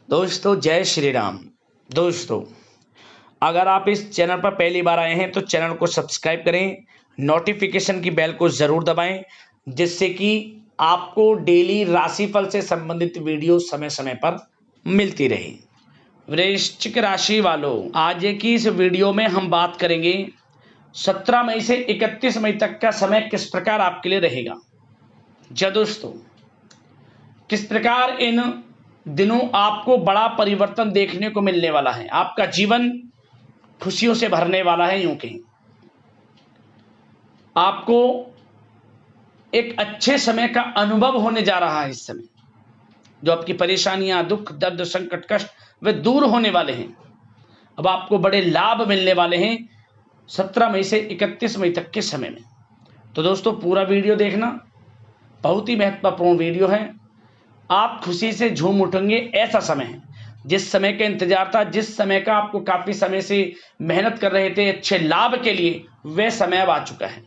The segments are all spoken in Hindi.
दोस्तों जय श्री राम। दोस्तों अगर आप इस चैनल पर पहली बार आए हैं तो चैनल को सब्सक्राइब करें, नोटिफिकेशन की बेल को ज़रूर दबाएं, जिससे कि आपको डेली राशिफल से संबंधित वीडियो समय समय पर मिलती रहे। वृश्चिक राशि वालों, आज की इस वीडियो में हम बात करेंगे 17 मई से 31 मई तक का समय किस प्रकार आपके लिए रहेगा। जी दोस्तों, किस प्रकार इन दिनों आपको बड़ा परिवर्तन देखने को मिलने वाला है। आपका जीवन खुशियों से भरने वाला है। यूं कहें आपको एक अच्छे समय का अनुभव होने जा रहा है। इस समय जो आपकी परेशानियां, दुख, दर्द, संकट, कष्ट वे दूर होने वाले हैं। अब आपको बड़े लाभ मिलने वाले हैं 17 मई से 31 मई तक के समय में। तो दोस्तों पूरा वीडियो देखना, बहुत ही महत्वपूर्ण वीडियो है। आप खुशी से झूम उठेंगे। ऐसा समय है जिस समय का इंतजार था, जिस समय का आपको काफी समय से मेहनत कर रहे थे अच्छे लाभ के लिए, वह समय अब आ चुका है।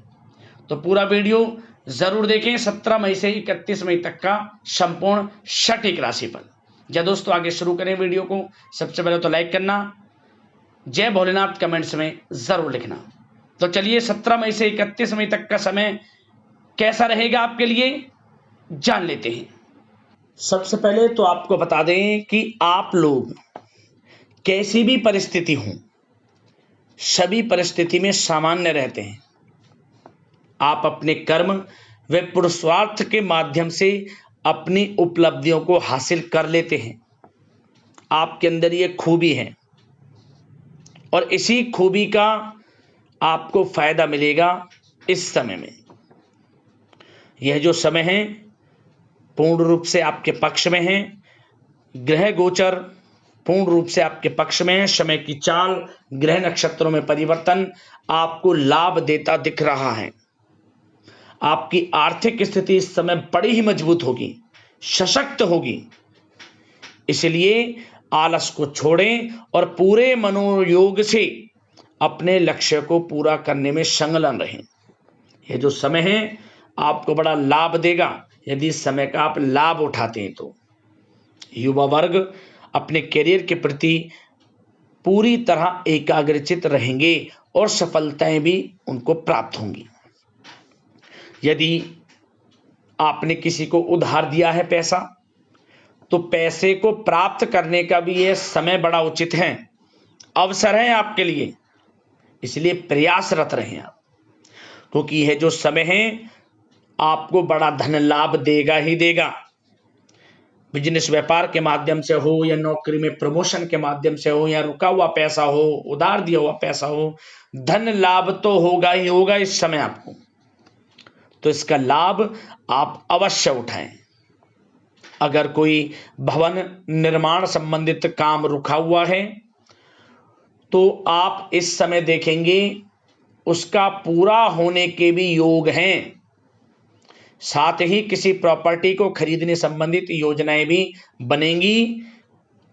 तो पूरा वीडियो जरूर देखें। 17 मई से 31 मई तक का संपूर्ण सटीक राशिफल। जय दोस्तों, आगे शुरू करें वीडियो को। सबसे पहले तो लाइक करना, जय भोलेनाथ कमेंट्स में जरूर लिखना। तो चलिए 17 मई से 31 मई तक का समय कैसा रहेगा आपके लिए जान लेते हैं। सबसे पहले तो आपको बता दें कि आप लोग कैसी भी परिस्थिति हो, सभी परिस्थिति में सामान्य रहते हैं। आप अपने कर्म व पुरुषार्थ के माध्यम से अपनी उपलब्धियों को हासिल कर लेते हैं। आपके अंदर ये खूबी है और इसी खूबी का आपको फायदा मिलेगा इस समय में। यह जो समय है पूर्ण रूप से आपके पक्ष में है। ग्रह गोचर पूर्ण रूप से आपके पक्ष में है। समय की चाल, ग्रह नक्षत्रों में परिवर्तन आपको लाभ देता दिख रहा है। आपकी आर्थिक स्थिति इस समय बड़ी ही मजबूत होगी, सशक्त होगी। इसलिए आलस को छोड़ें और पूरे मनोयोग से अपने लक्ष्य को पूरा करने में संलग्न रहें। यह जो समय है आपको बड़ा लाभ देगा यदि इस समय का आप लाभ उठाते हैं तो। युवा वर्ग अपने करियर के प्रति पूरी तरह एकाग्रचित रहेंगे और सफलताएं भी उनको प्राप्त होंगी। यदि आपने किसी को उधार दिया है पैसा, तो पैसे को प्राप्त करने का भी यह समय बड़ा उचित है, अवसर है आपके लिए। इसलिए प्रयासरत रहें आप, क्योंकि यह जो समय है आपको बड़ा धन लाभ देगा ही देगा। बिजनेस व्यापार के माध्यम से हो या नौकरी में प्रमोशन के माध्यम से हो या रुका हुआ पैसा हो, उधार दिया हुआ पैसा हो, धन लाभ तो होगा ही होगा इस समय आपको। तो इसका लाभ आप अवश्य उठाएं। अगर कोई भवन निर्माण संबंधित काम रुका हुआ है तो आप इस समय देखेंगे उसका पूरा होने के भी योग हैं। साथ ही किसी प्रॉपर्टी को खरीदने संबंधित योजनाएं भी बनेंगी।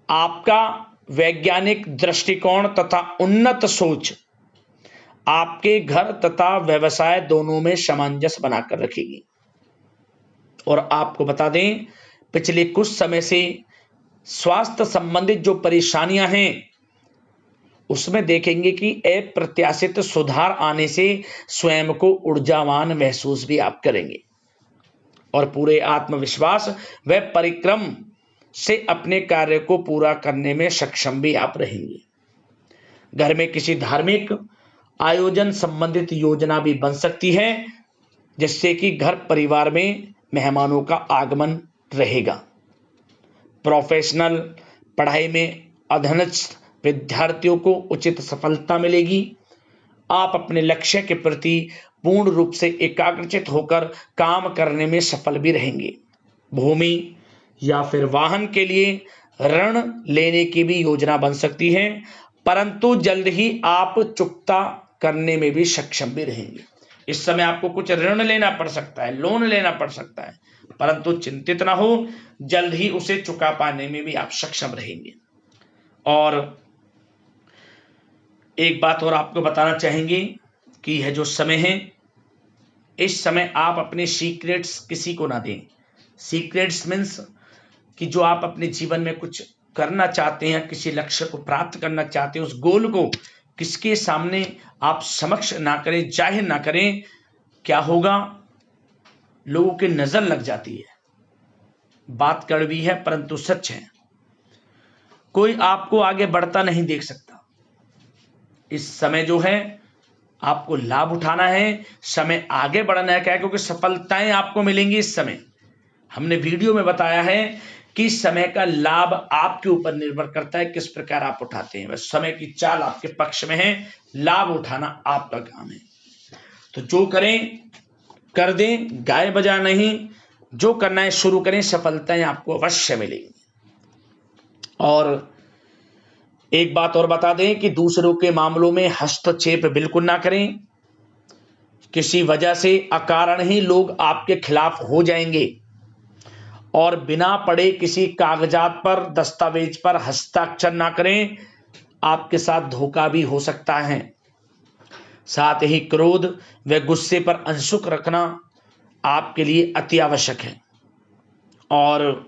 आपका वैज्ञानिक दृष्टिकोण तथा उन्नत सोच आपके घर तथा व्यवसाय दोनों में सामंजस्य बनाकर रखेगी। और आपको बता दें, पिछले कुछ समय से स्वास्थ्य संबंधित जो परेशानियां हैं उसमें देखेंगे कि अप्रत्याशित सुधार आने से स्वयं को ऊर्जावान महसूस भी आप करेंगे और पूरे आत्मविश्वास व परिक्रम से अपने कार्य को पूरा करने में सक्षम भी आप रहेंगे। घर में किसी धार्मिक आयोजन संबंधित योजना भी बन सकती है, जिससे कि घर परिवार में मेहमानों का आगमन रहेगा। प्रोफेशनल पढ़ाई में अधीनस्थ विद्यार्थियों को उचित सफलता मिलेगी। आप अपने लक्ष्य के प्रति पूर्ण रूप से एकाग्रचित होकर काम करने में सफल भी रहेंगे। भूमि या फिर वाहन के लिए ऋण लेने की भी योजना बन सकती है, परंतु जल्द ही आप चुकता करने में भी सक्षम भी रहेंगे। इस समय आपको कुछ ऋण लेना पड़ सकता है, लोन लेना पड़ सकता है, परंतु चिंतित ना हो, जल्द ही उसे चुका पाने में भी आप सक्षम रहेंगे। और एक बात और आपको बताना चाहेंगे कि यह जो समय है, इस समय आप अपने सीक्रेट्स किसी को ना दें। सीक्रेट्स मीन्स कि जो आप अपने जीवन में कुछ करना चाहते हैं, किसी लक्ष्य को प्राप्त करना चाहते हैं, उस गोल को किसके सामने आप समक्ष ना करें, जाहिर ना करें। क्या होगा, लोगों की नजर लग जाती है। बात कड़वी है परंतु सच है। कोई आपको आगे बढ़ता नहीं देख सकता। इस समय जो है आपको लाभ उठाना है, समय आगे बढ़ना है। क्या, क्योंकि सफलताएं आपको मिलेंगी इस समय। हमने वीडियो में बताया है कि समय का लाभ आपके ऊपर निर्भर करता है, किस प्रकार आप उठाते हैं। बस समय की चाल आपके पक्ष में है, लाभ उठाना आपका काम है। तो जो करें कर दें, गाय बजा नहीं, जो करना है शुरू करें, सफलताएं आपको अवश्य मिलेंगी। और एक बात और बता दें कि दूसरों के मामलों में हस्तक्षेप बिल्कुल ना करें। किसी वजह से अकारण ही लोग आपके खिलाफ हो जाएंगे और बिना पढ़े किसी कागजात पर, दस्तावेज पर हस्ताक्षर ना करें। आपके साथ धोखा भी हो सकता है। साथ ही क्रोध व गुस्से पर अंशुक रखना आपके लिए अति आवश्यक है। और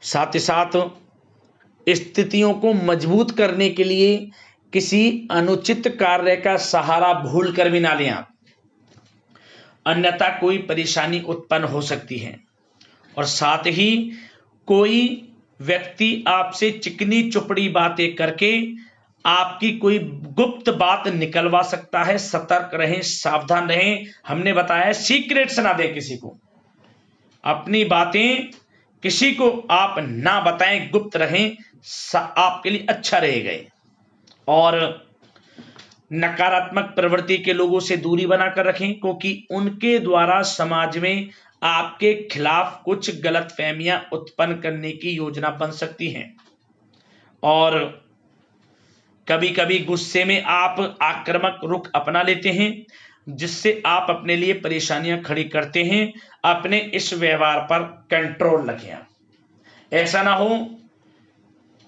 साथ ही साथ स्थितियों को मजबूत करने के लिए किसी अनुचित कार्य का सहारा भूल कर भी ना लें आप, अन्यथा कोई परेशानी उत्पन्न हो सकती है। और साथ ही कोई व्यक्ति आपसे चिकनी चुपड़ी बातें करके आपकी कोई गुप्त बात निकलवा सकता है। सतर्क रहें, सावधान रहें। हमने बताया सीक्रेट्स ना दें किसी को, अपनी बातें किसी को आप ना बताएं, गुप्त रहें, आपके लिए अच्छा रहेगा। और नकारात्मक प्रवृत्ति के लोगों से दूरी बनाकर रखें, क्योंकि उनके द्वारा समाज में आपके खिलाफ कुछ गलतफहमियां उत्पन्न करने की योजना बन सकती हैं। और कभी कभी गुस्से में आप आक्रामक रुख अपना लेते हैं, जिससे आप अपने लिए परेशानियां खड़ी करते हैं। अपने इस व्यवहार पर कंट्रोल रखें। ऐसा ना हो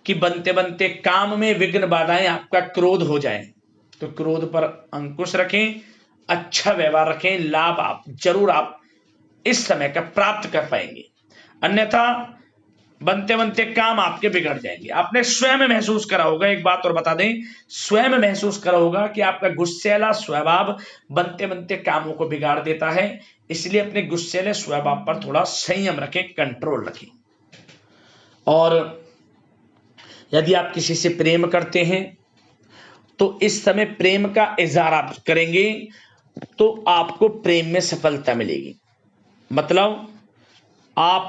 कि बनते बनते काम में विघ्न बाधाएं आपका क्रोध हो जाए। तो क्रोध पर अंकुश रखें, अच्छा व्यवहार रखें, लाभ आप जरूर आप इस समय का प्राप्त कर पाएंगे। अन्यथा बनते बनते काम आपके बिगड़ जाएंगे। आपने स्वयं महसूस करा होगा, एक बात और बता दें, स्वयं महसूस करा होगा कि आपका गुस्सैला स्वभाव बनते बनते कामों को बिगाड़ देता है। इसलिए अपने गुस्सैले स्वभाव पर थोड़ा संयम रखें, कंट्रोल रखें। और यदि आप किसी से प्रेम करते हैं तो इस समय प्रेम का इजहार आप करेंगे तो आपको प्रेम में सफलता मिलेगी। मतलब आप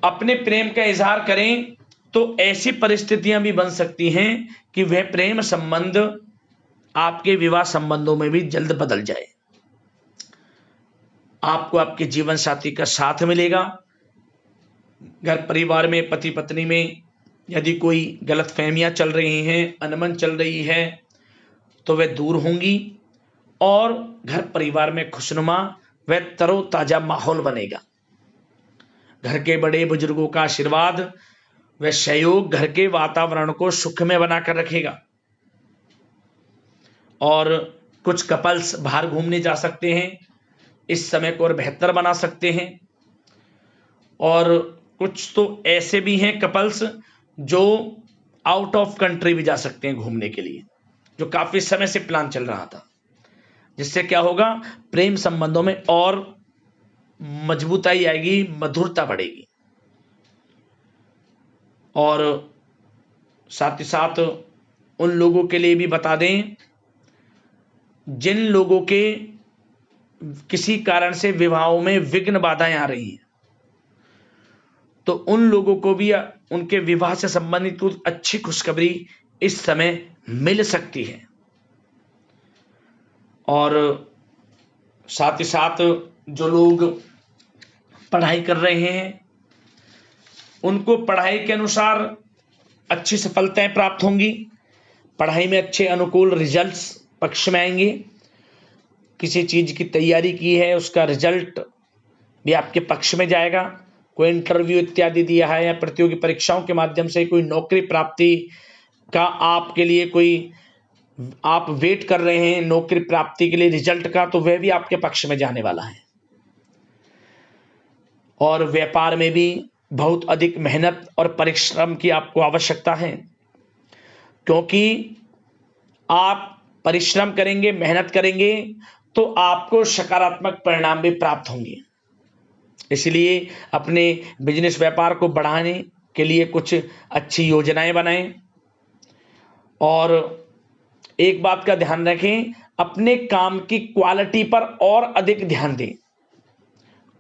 अपने प्रेम का इजहार करें तो ऐसी परिस्थितियां भी बन सकती हैं कि वह प्रेम संबंध आपके विवाह संबंधों में भी जल्द बदल जाए। आपको आपके जीवन साथी का साथ मिलेगा। घर परिवार में, पति पत्नी में यदि कोई गलतफहमियां चल रही हैं, अनबन चल रही है, तो वह दूर होंगी और घर परिवार में खुशनुमा व तरोताजा माहौल बनेगा। घर के बड़े बुजुर्गों का आशीर्वाद व सहयोग घर के वातावरण को सुख में बनाकर रखेगा। और कुछ कपल्स बाहर घूमने जा सकते हैं, इस समय को और बेहतर बना सकते हैं। और कुछ तो ऐसे भी हैं कपल्स जो आउट ऑफ कंट्री भी जा सकते हैं घूमने के लिए, जो काफी समय से प्लान चल रहा था। जिससे क्या होगा, प्रेम संबंधों में और मजबूताई आएगी, मधुरता बढ़ेगी। और साथ ही साथ उन लोगों के लिए भी बता दें जिन लोगों के किसी कारण से विवाहों में विघ्न बाधाएं आ रही हैं, तो उन लोगों को भी उनके विवाह से संबंधित कुछ अच्छी खुशखबरी इस समय मिल सकती है। और साथ ही साथ जो लोग पढ़ाई कर रहे हैं उनको पढ़ाई के अनुसार अच्छी सफलताएं प्राप्त होंगी। पढ़ाई में अच्छे अनुकूल रिजल्ट्स पक्ष में आएंगे। किसी चीज की तैयारी की है उसका रिजल्ट भी आपके पक्ष में जाएगा। कोई इंटरव्यू इत्यादि दिया है या प्रतियोगी परीक्षाओं के माध्यम से कोई नौकरी प्राप्ति का आपके लिए कोई आप वेट कर रहे हैं नौकरी प्राप्ति के लिए रिजल्ट का, तो वह भी आपके पक्ष में जाने वाला है। और व्यापार में भी बहुत अधिक मेहनत और परिश्रम की आपको आवश्यकता है, क्योंकि आप परिश्रम करेंगे, मेहनत करेंगे तो आपको सकारात्मक परिणाम भी प्राप्त होंगे। इसलिए अपने बिजनेस व्यापार को बढ़ाने के लिए कुछ अच्छी योजनाएं बनाएं और एक बात का ध्यान रखें, अपने काम की क्वालिटी पर और अधिक ध्यान दें।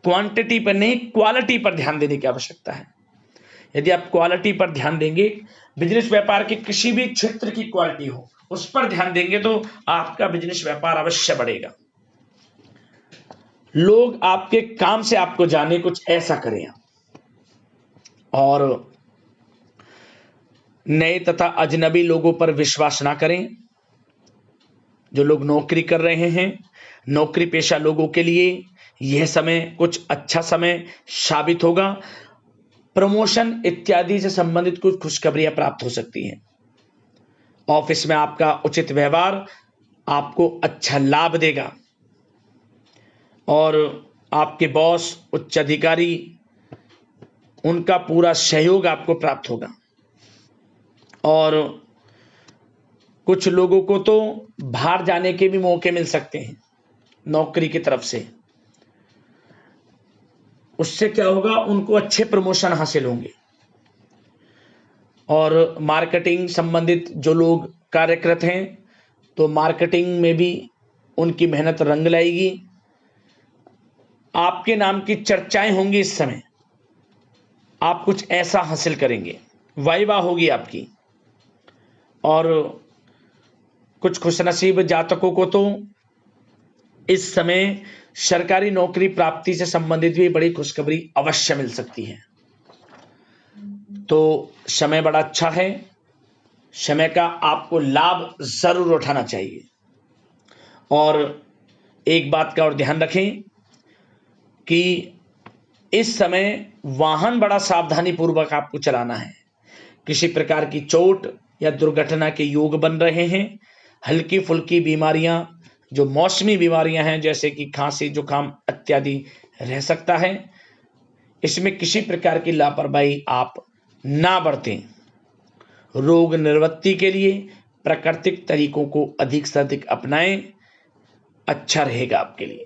क्वांटिटी पर नहीं, क्वालिटी पर ध्यान देने की आवश्यकता है। यदि आप क्वालिटी पर ध्यान देंगे, बिजनेस व्यापार के किसी भी क्षेत्र की क्वालिटी हो उस पर ध्यान देंगे तो आपका बिजनेस व्यापार अवश्य बढ़ेगा। लोग आपके काम से आपको जाने, कुछ ऐसा करें। और नए तथा अजनबी लोगों पर विश्वास ना करें। जो लोग नौकरी कर रहे हैं, नौकरी पेशा लोगों के लिए यह समय कुछ अच्छा समय साबित होगा। प्रमोशन इत्यादि से संबंधित कुछ खुशखबरियां प्राप्त हो सकती हैं। ऑफिस में आपका उचित व्यवहार आपको अच्छा लाभ देगा और आपके बॉस, उच्च अधिकारी, उनका पूरा सहयोग आपको प्राप्त होगा। और कुछ लोगों को तो बाहर जाने के भी मौके मिल सकते हैं नौकरी की तरफ से। उससे क्या होगा, उनको अच्छे प्रमोशन हासिल होंगे। और मार्केटिंग संबंधित जो लोग कार्यरत हैं तो मार्केटिंग में भी उनकी मेहनत रंग लाएगी। आपके नाम की चर्चाएं होंगी। इस समय आप कुछ ऐसा हासिल करेंगे, वाइवा होगी आपकी। और कुछ खुशनसीब जातकों को तो इस समय सरकारी नौकरी प्राप्ति से संबंधित भी बड़ी खुशखबरी अवश्य मिल सकती है। तो समय बड़ा अच्छा है, समय का आपको लाभ जरूर उठाना चाहिए। और एक बात का और ध्यान रखें कि इस समय वाहन बड़ा सावधानी पूर्वक आपको चलाना है। किसी प्रकार की चोट या दुर्घटना के योग बन रहे हैं। हल्की फुल्की बीमारियां, जो मौसमी बीमारियां हैं जैसे कि खांसी, जुकाम इत्यादि रह सकता है। इसमें किसी प्रकार की लापरवाही आप ना बरतें। रोग निवृत्ति के लिए प्राकृतिक तरीकों को अधिक से अधिक अपनाएं, अच्छा रहेगा आपके लिए।